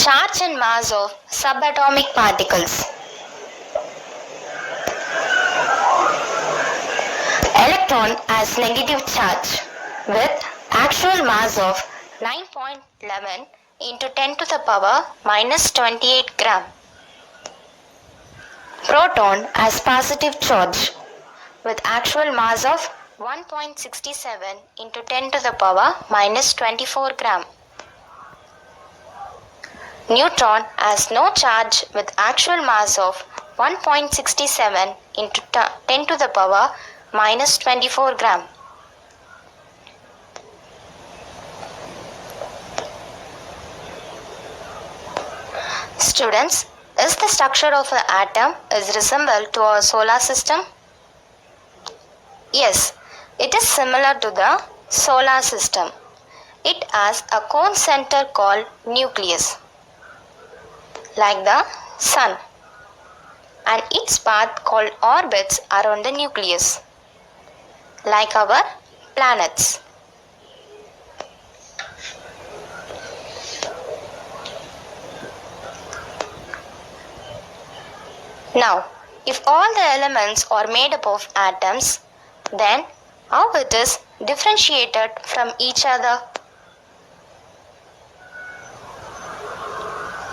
Charge and mass of subatomic particles. Electron has negative charge with actual mass of 9.11 into 10 to the power minus 28 gram. Proton has positive charge with actual mass of 1.67 into 10 to the power minus 24 gram. Neutron has no charge with actual mass of 1.67 into 10 to the power minus 24 gram. Students, is the structure of an atom is resembled to our solar system? Yes, it is similar to the solar system. It has a cone center called nucleus, like the sun, and its path called orbits around the nucleus, like our planets. Now, if all the elements are made up of atoms, then how it is differentiated from each other?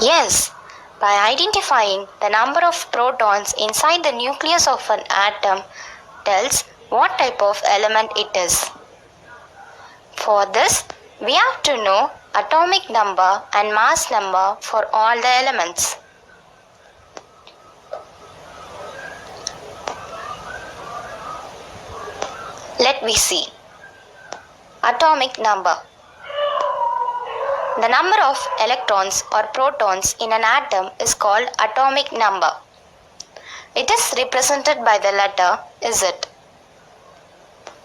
Yes, by identifying the number of protons inside the nucleus of an atom tells what type of element it is. For this, we have to know atomic number and mass number for all the elements. Let me see. Atomic number. The number of electrons or protons in an atom is called atomic number. It is represented by the letter Z.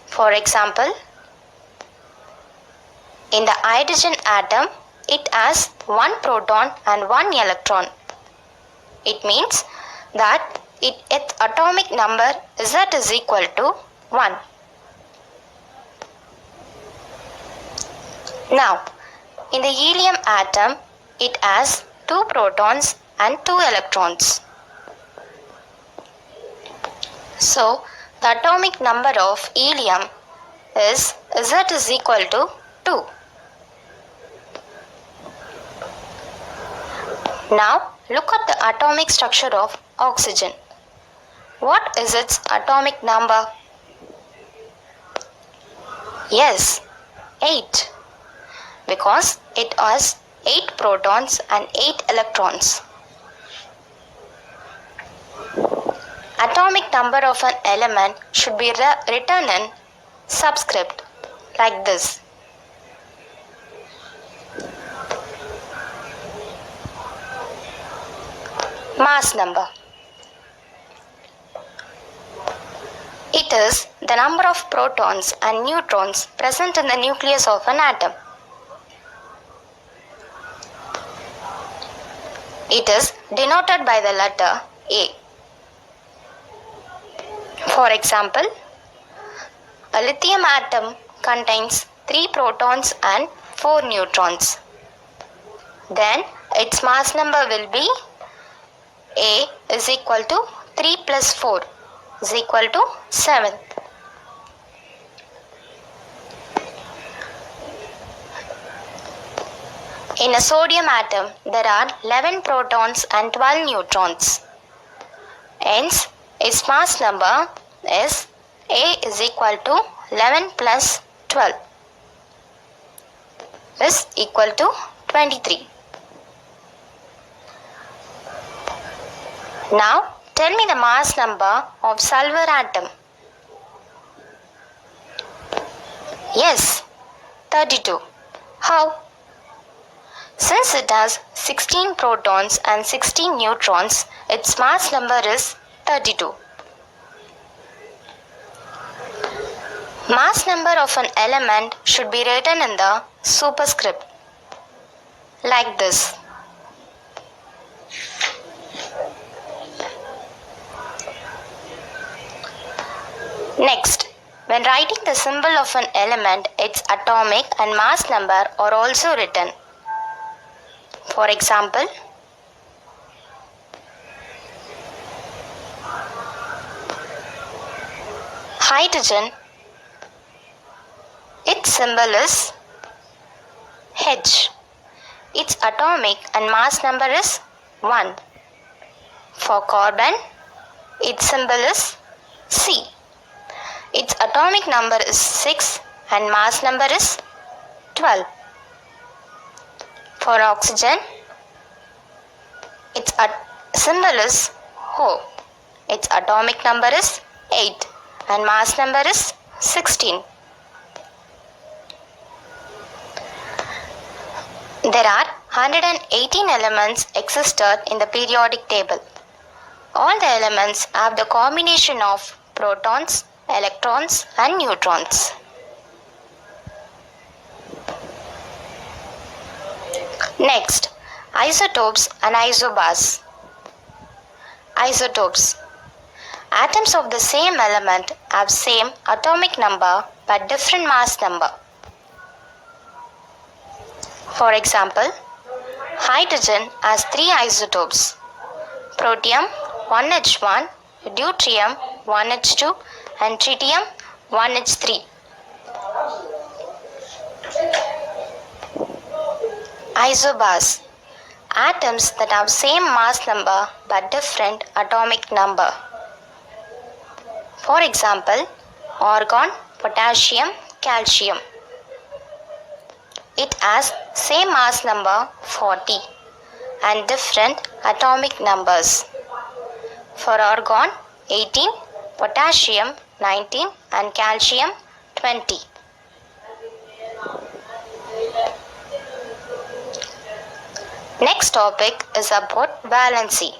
For example, in the hydrogen atom, it has one proton and one electron. It means that its atomic number Z is equal to 1. Now, in the helium atom, it has 2 protons and 2 electrons. So, the atomic number of helium is Z is equal to 2. Now, look at the atomic structure of oxygen. What is its atomic number? Yes, 8. Because it has 8 protons and 8 electrons. Atomic number of an element should be written in subscript like this. Mass number. It is the number of protons and neutrons present in the nucleus of an atom. It is denoted by the letter A. For example, a lithium atom contains 3 protons and 4 neutrons. Then its mass number will be A is equal to 3 plus 4 is equal to 7. In a sodium atom, there are 11 protons and 12 neutrons. Hence, its mass number is A is equal to 11 plus 12 is equal to 23. Now, tell me the mass number of sulfur atom. Yes, 32. How? Since it has 16 protons and 16 neutrons, its mass number is 32. Mass number of an element should be written in the superscript like this. Next, when writing the symbol of an element, its atomic and mass number are also written. For example, hydrogen, its symbol is H. Its atomic and mass number is 1. For carbon, its symbol is C. Its atomic number is 6 and mass number is 12. For oxygen, its symbol is O. Its atomic number is 8 and mass number is 16. There are 118 elements existed in the periodic table. All the elements have the combination of protons, electrons and neutrons. Next, isotopes and isobars. Isotopes. Atoms of the same element have same atomic number but different mass number. For example, hydrogen has 3 isotopes: protium 1H1, deuterium 1H2 and tritium 1H3. Isobars. Atoms that have same mass number but different atomic number. For example, argon, potassium, calcium. It has same mass number 40 and different atomic numbers. For argon 18, potassium 19 and calcium 20. Next topic is about valency.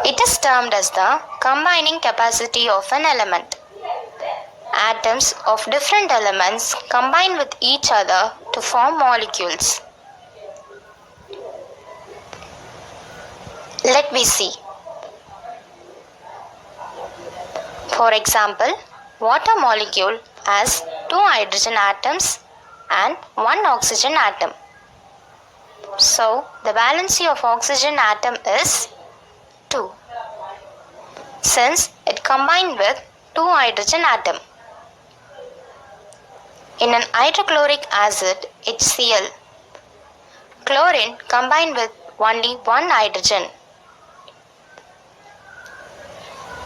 It is termed as the combining capacity of an element. Atoms of different elements combine with each other to form molecules. Let me see. For example, water molecule has 2 hydrogen atoms and 1 oxygen atom. So, the valency of oxygen atom is 2, since it combined with 2 hydrogen atom. In an hydrochloric acid HCl, chlorine combined with only 1 hydrogen.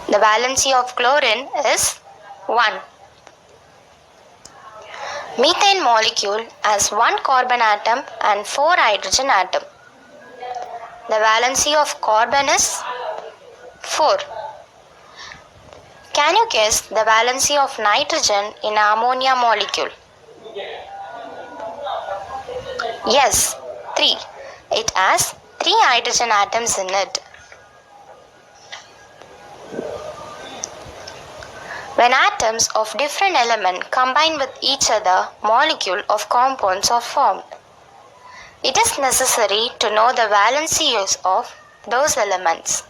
The valency of chlorine is 1. Methane molecule has 1 carbon atom and 4 hydrogen atom. The valency of carbon is 4. Can you guess the valency of nitrogen in ammonia molecule? Yes, 3. It has 3 hydrogen atoms in it. When atoms of different element combine with each other, molecule of compounds are formed. It is necessary to know the valencies of those elements.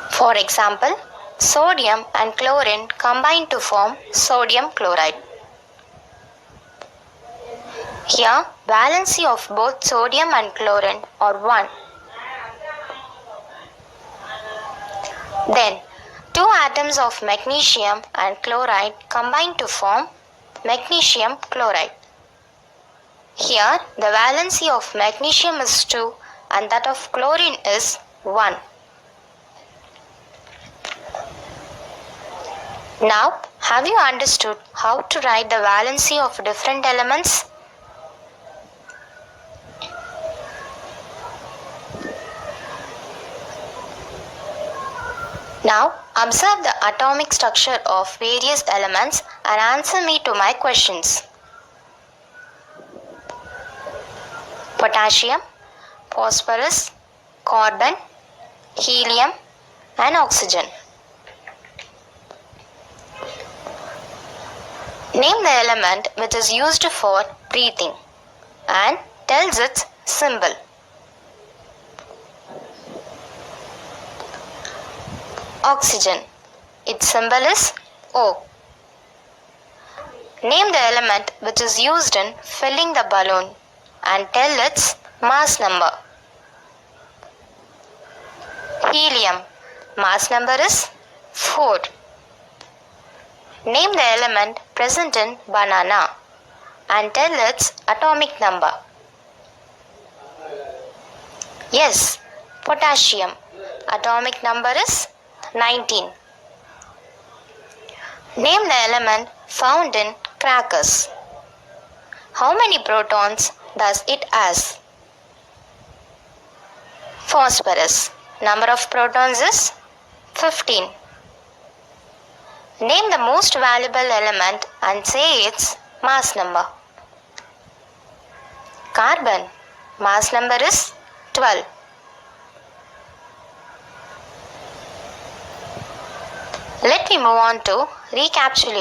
For example, sodium and chlorine combine to form sodium chloride. Here, valency of both sodium and chlorine are 1. Then, 2 atoms of magnesium and chloride combine to form magnesium chloride. Here, the valency of magnesium is 2 and that of chlorine is 1. Now, have you understood how to write the valency of different elements? Now, observe the atomic structure of various elements and answer me to my questions. Potassium, phosphorus, carbon, helium and oxygen. Name the element which is used for breathing and tells its symbol. Oxygen. Its symbol is O. Name the element which is used in filling the balloon and tell its mass number. Helium. Mass number is 4. Name the element present in banana and tell its atomic number. Yes, potassium. Atomic number is 19. Name the element found in crackers. How many protons does it has? Phosphorus. Number of protons is 15. Name the most valuable element and say its mass number. Carbon. Mass number is 12. Let me move on to recapitulation.